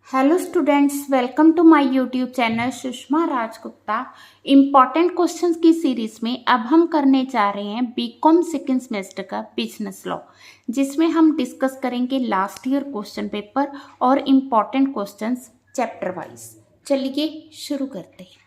Hello students, welcome to my YouTube channel Sushma Rajgupta. Important questions की series में अब हम करने जा रहे हैं बीकॉम सेकेंड सेमेस्टर का बिजनेस लॉ, जिसमें हम डिस्कस करेंगे लास्ट ईयर क्वेश्चन पेपर और इम्पॉर्टेंट क्वेश्चंस चैप्टर वाइज। चलिए शुरू करते हैं।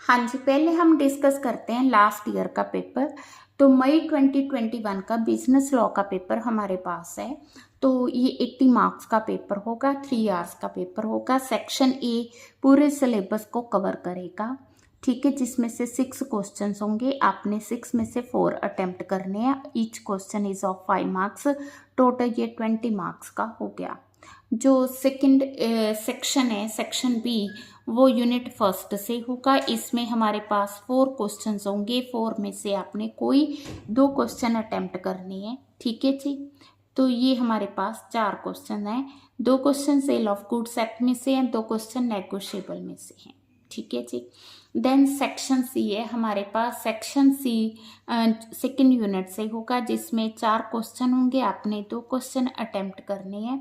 हाँ जी, पहले हम डिस्कस करते हैं लास्ट ईयर का पेपर। तो मई 2021 का बिजनेस लॉ का पेपर हमारे पास है। तो ये 80 मार्क्स का पेपर होगा, 3 आवर्स का पेपर होगा। सेक्शन ए पूरे सिलेबस को कवर करेगा, ठीक है, जिसमें से 6 क्वेश्चंस होंगे। आपने 6 में से 4 अटेम्प्ट करने हैं। Each question is of 5 marks. Total ये 20 मार्क्स का हो गया। जो सेकंड सेक्शन है, सेक्शन बी, वो यूनिट फर्स्ट से होगा। इसमें हमारे पास 4 क्वेश्चंस होंगे। 4 में से आपने कोई 2 क्वेश्चन अटेम्प्ट करने हैं, ठीक है जी। तो ये हमारे पास 4 क्वेश्चन हैं। 2 question sale of goods act में से हैं, 2 क्वेश्चन नेगोशिएबल में से हैं, ठीक है जी। देन सेक्शन सी है हमारे पास। सेक्शन सी सेकेंड यूनिट से होगा, जिसमें 4 क्वेश्चन होंगे। आपने 2 क्वेश्चन अटेम्प्ट करने हैं,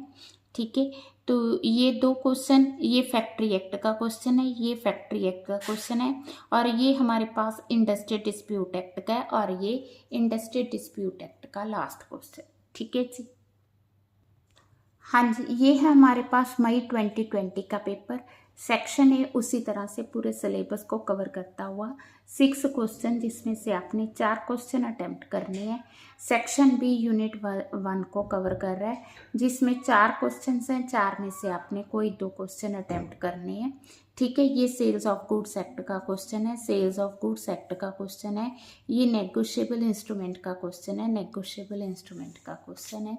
ठीक है। तो ये 2 क्वेश्चन, ये फैक्ट्री एक्ट का क्वेश्चन है, ये फैक्ट्री एक्ट का क्वेश्चन है, और ये हमारे पास इंडस्ट्री डिस्प्यूट एक्ट का है, और ये इंडस्ट्री डिस्प्यूट एक्ट का लास्ट क्वेश्चन, ठीक है जी। हाँ जी, ये है हमारे पास मई 2020 का पेपर। सेक्शन ए उसी तरह से पूरे सिलेबस को कवर करता हुआ 6 क्वेश्चन, जिसमें से आपने 4 क्वेश्चन अटेम्प्ट करने हैं। सेक्शन बी यूनिट 1 को कवर कर रहा है, जिसमें 4 क्वेश्चन हैं। 4 में से आपने कोई 2 क्वेश्चन अटेम्प्ट करने हैं, ठीक है। ये सेल्स ऑफ गुड्स एक्ट का क्वेश्चन है, सेल्स ऑफ गुड्स एक्ट का क्वेश्चन है। ये नेगोशिएबल इंस्ट्रूमेंट का क्वेश्चन है, नेगोशिएबल इंस्ट्रूमेंट का क्वेश्चन है।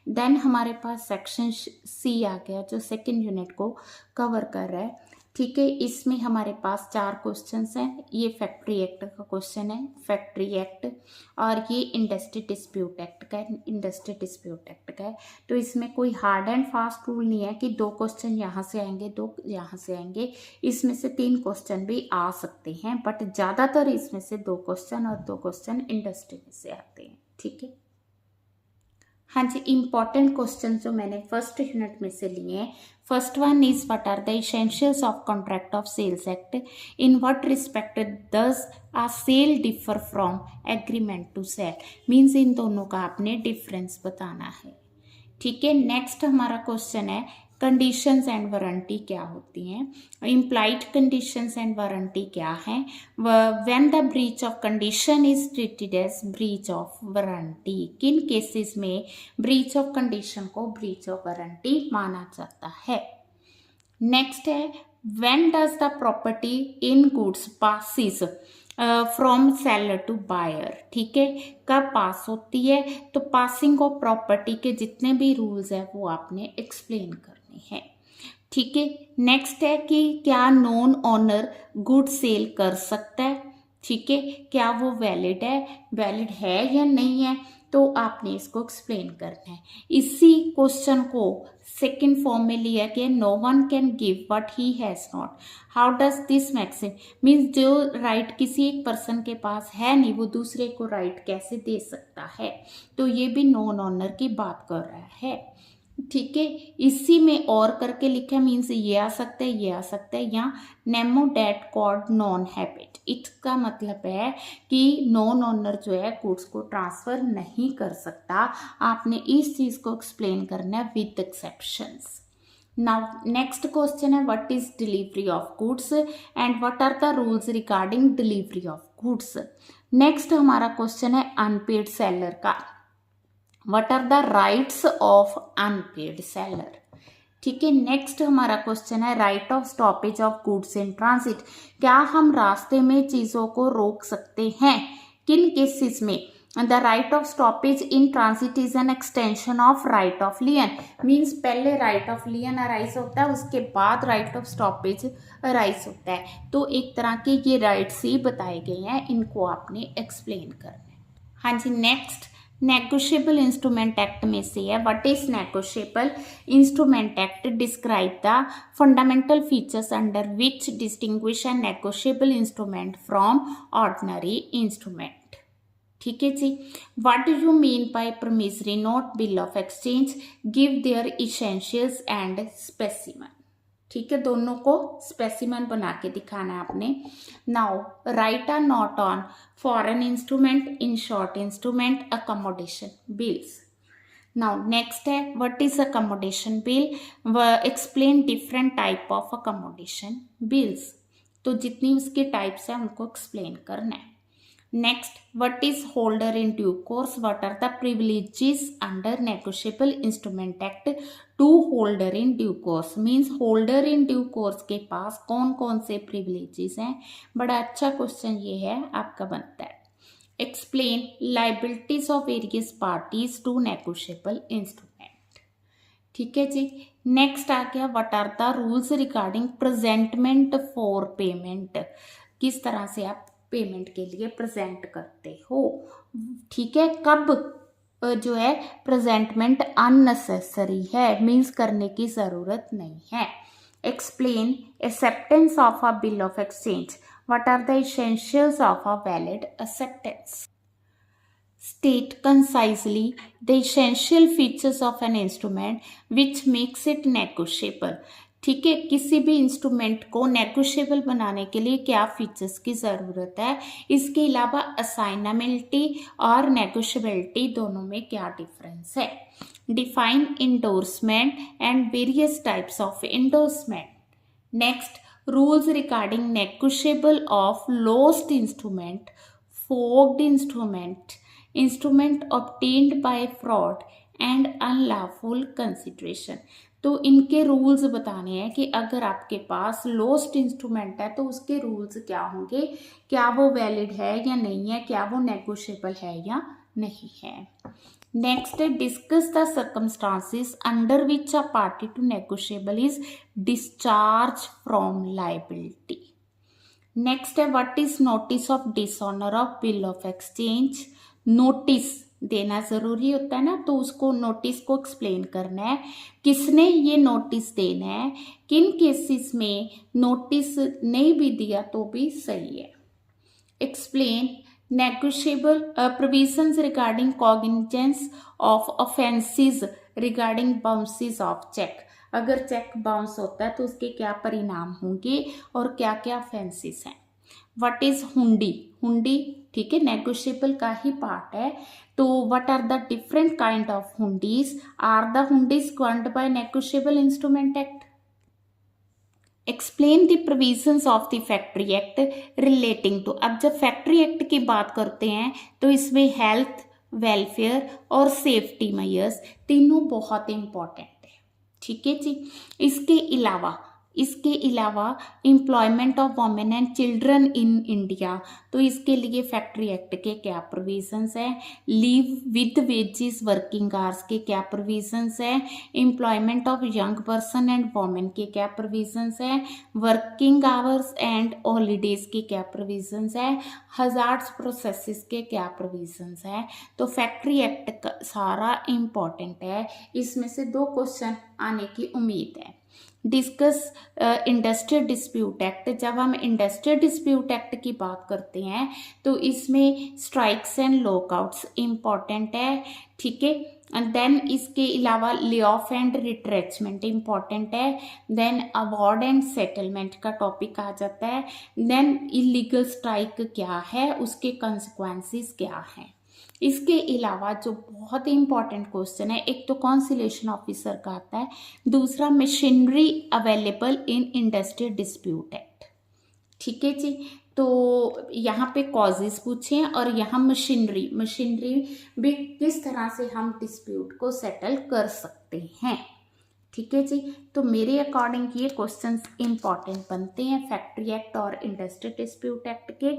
देन हमारे पास सेक्शन सी आ गया, जो सेकेंड यूनिट को कवर कर रहा है, ठीक है। इसमें हमारे पास 4 क्वेश्चंस हैं। ये फैक्ट्री एक्ट का क्वेश्चन है, फैक्ट्री एक्ट, और ये इंडस्ट्री डिस्प्यूट एक्ट का है, इंडस्ट्री डिस्प्यूट एक्ट का है। तो इसमें कोई हार्ड एंड फास्ट रूल नहीं है कि 2 क्वेश्चन यहाँ से आएंगे, 2 यहाँ से आएंगे। इसमें से 3 क्वेश्चन भी आ सकते हैं, बट ज़्यादातर इसमें से 2 क्वेश्चन और 2 क्वेश्चन इंडस्ट्री में से आते हैं, ठीक है। हाँ जी, इम्पॉर्टेंट क्वेश्चन जो मैंने फर्स्ट यूनिट में से लिए हैं। First one is what are the essentials of contract of sales act, in what respect does a sale differ from agreement to sale. Means इन दोनों का आपने डिफरेंस बताना है, ठीक है। नेक्स्ट हमारा क्वेश्चन है कंडीशंस एंड वारंटी क्या होती हैं, इम्प्लाइड कंडीशंस एंड वारंटी क्या है, when the breach of condition is treated as breach of warranty. किन केसेस में ब्रीच ऑफ कंडीशन को ब्रीच ऑफ वारंटी माना जाता है। नेक्स्ट है when does the property in goods passes from seller to buyer, ठीक है, कब पास होती है। तो पासिंग ऑफ प्रॉपर्टी के जितने भी रूल्स है वो आपने एक्सप्लेन करने हैं, ठीक है। नेक्स्ट है कि क्या नॉन ओनर गुड सेल कर सकता है, ठीक है, क्या वो वैलिड है या नहीं है, तो आपने इसको एक्सप्लेन करना है। इसी क्वेश्चन को सेकंड फॉर्म में लिया गया, no one can give what he has not. How does this maxim, means जो राइट किसी एक पर्सन के पास है नहीं, वो दूसरे को राइट कैसे दे सकता है। तो ये भी नॉन ओनर की बात कर रहा है, ठीक है। इसी में और करके लिखा, मीन्स ये आ सकता है, ये आ सकता है, या नेमो डेट कॉर्ड नॉन हैबिट। इसका मतलब है कि नॉन ओनर जो है गुड्स को ट्रांसफर नहीं कर सकता। आपने इस चीज को एक्सप्लेन करना है with exceptions. Now next question है what is delivery of goods and what are the rules regarding delivery of goods. Next हमारा क्वेश्चन है अनपेड सेलर का, what are the rights of unpaid seller, ठीक है। Next हमारा question है right of stoppage of goods in transit, क्या हम रास्ते में चीजों को रोक सकते हैं, किन केसेस में। The right of stoppage in transit is an extension of right of लियन। Means पहले राइट ऑफ लियन अराइज होता है, उसके बाद राइट ऑफ स्टॉपेज अराइज होता है। तो एक तरह के ये राइट्स ही बताए गए हैं, इनको आपने एक्सप्लेन करना है। हाँ जी, नेगोशिएबल इंस्ट्रूमेंट एक्ट में से है। What is negotiable instrument act? Describe the fundamental features under which distinguish a negotiable instrument from ordinary instrument. ठीक है जी। What do you mean by promissory note, bill of exchange? Give their essentials and specimen. ठीक है, दोनों को specimen बना के दिखाना है आपने। Now write a note on foreign instrument, in short instrument, accommodation bills. Now next है what is accommodation bill? Explain different type of accommodation bills. तो जितनी उसके टाइप्स है उनको एक्सप्लेन करना है। Next, what is holder in due course? What are the privileges under Negotiable Instrument Act to holder in due course? Means holder in due course के पास कौन कौन से privileges हैं? बड़ा अच्छा क्वेश्चन ये है, आपका बनता है। Explain liabilities of various parties to negotiable instrument। ठीक है जी। नेक्स्ट आ गया what are the rules regarding presentment for payment. किस तरह से आप पेमेंट के लिए प्रेजेंट करते हो। ठीक है, कब जो है प्रेजेंटमेंट अननेसेसरी है, मीन्स करने की ज़रूरत नहीं है। Explain acceptance of a bill of exchange. What are the essentials of a valid acceptance? State concisely the essential features of an instrument which makes it negotiable। ठीक है, किसी भी इंस्ट्रूमेंट को नेगोशिएबल बनाने के लिए क्या फीचर्स की ज़रूरत है, इसके अलावा असाइनेबिलिटी और नेगोशिएबिलिटी दोनों में क्या डिफरेंस है। Define endorsement and various types of endorsement. Next, rules regarding negotiable of lost instrument, forged instrument, instrument obtained by fraud and unlawful consideration. तो इनके रूल्स बताने हैं कि अगर आपके पास लॉस्ट इंस्ट्रूमेंट है तो उसके रूल्स क्या होंगे, क्या वो वैलिड है या नहीं है, क्या वो नेगोशिएबल है या नहीं है। नेक्स्ट है discuss the circumstances under which a party to negotiable is discharge from liability. Next है what is notice of dishonour of bill of exchange. Notice देना ज़रूरी होता है ना, तो उसको नोटिस को एक्सप्लेन करना है, किसने ये नोटिस देना है, किन केसेस में नोटिस नहीं भी दिया तो भी सही है। Explain negotiable provisions regarding cognizance of offences regarding bounces of cheque. अगर चेक बाउंस होता है तो उसके क्या परिणाम होंगे और क्या क्या ऑफेंसेस हैं। व्हाट इज हुंडी? हुंडी ठीक है नेगोशिएबल का ही पार्ट है। तो what are the different kind of hundis? Are the hundis governed by negotiable instrument act. Explain the provisions of the factory act relating to. अब जब फैक्ट्री एक्ट की बात करते हैं तो इसमें हेल्थ, वेलफेयर और सेफ्टी मेजर्स तीनों बहुत इंपॉर्टेंट है। ठीक है जी। इसके अलावा employment of women and children in India, तो इसके लिए फैक्ट्री एक्ट के क्या प्रोविजंस हैं। Leave with wages working hours के क्या प्रोविजंस हैं। Employment of young person and women के क्या प्रोविजंस हैं। वर्किंग आवर्स एंड हॉलीडेज के क्या प्रोविजंस हैं। हजार्ड्स प्रोसेसेस के क्या प्रोविजंस हैं। तो फैक्ट्री एक्ट सारा इम्पॉर्टेंट है, इसमें से 2 क्वेश्चन आने की उम्मीद है। Discuss industrial dispute act. जब हम इंडस्ट्रियल डिस्प्यूट एक्ट की बात करते हैं तो इसमें स्ट्राइक्स एंड लॉकआउट्स इम्पॉर्टेंट है। ठीक है, एंड देन इसके अलावा lay off and retrenchment important है। देन अवार्ड एंड सेटलमेंट का टॉपिक आ जाता है। देन इलीगल स्ट्राइक क्या है, उसके कंसिक्वेंसेस क्या हैं। इसके अलावा जो बहुत ही इंपॉर्टेंट क्वेश्चन है, एक तो कॉन्सिलेशन ऑफिसर का आता है, दूसरा machinery available in industrial dispute act. ठीक है जी। तो यहाँ पे कॉजेज पूछे हैं और यहाँ मशीनरी भी किस तरह से हम डिस्प्यूट को सेटल कर सकते हैं। ठीक है जी। तो मेरे अकॉर्डिंग ये क्वेश्चंस इंपॉर्टेंट बनते हैं फैक्ट्री एक्ट और इंडस्ट्रियल डिस्प्यूट एक्ट के।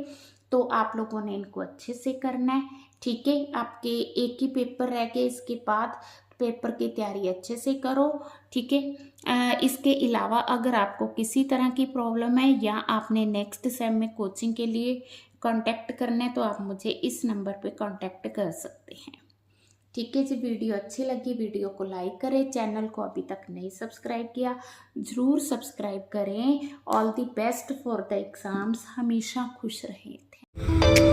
तो आप लोगों ने इनको अच्छे से करना है। ठीक है, आपके एक ही पेपर रह गए, इसके बाद पेपर की तैयारी अच्छे से करो। ठीक है, इसके अलावा अगर आपको किसी तरह की प्रॉब्लम है या आपने नेक्स्ट सेम में कोचिंग के लिए कांटेक्ट करना है तो आप मुझे इस नंबर पे कांटेक्ट कर सकते हैं। ठीक है जी, वीडियो अच्छी लगी वीडियो को लाइक करें, चैनल को अभी तक नहीं सब्सक्राइब किया ज़रूर सब्सक्राइब करें। All the best for the exams, हमेशा खुश रहें।